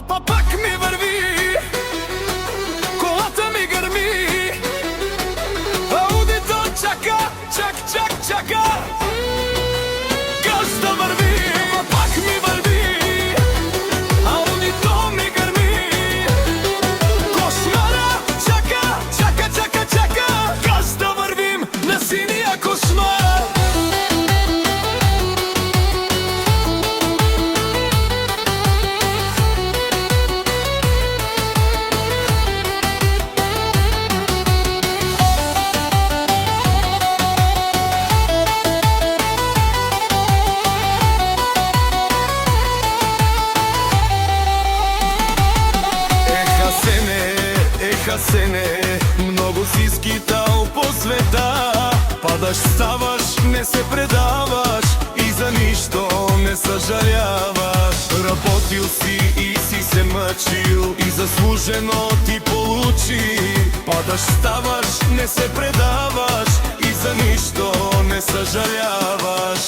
па пак ми върви, колата ми гърми, аудито чака, чака, газ да върви, па пак ми върви, аудито ми гърми, кошмара чака, газ да вървим на синия кошмар. Сене, много си скитал по света, падаш, ставаш, не се предаваш и за нищо не съжаляваш. Работил си и си се мъчил и заслужено ти получи. Падаш, ставаш, не се предаваш и за нищо не съжаляваш.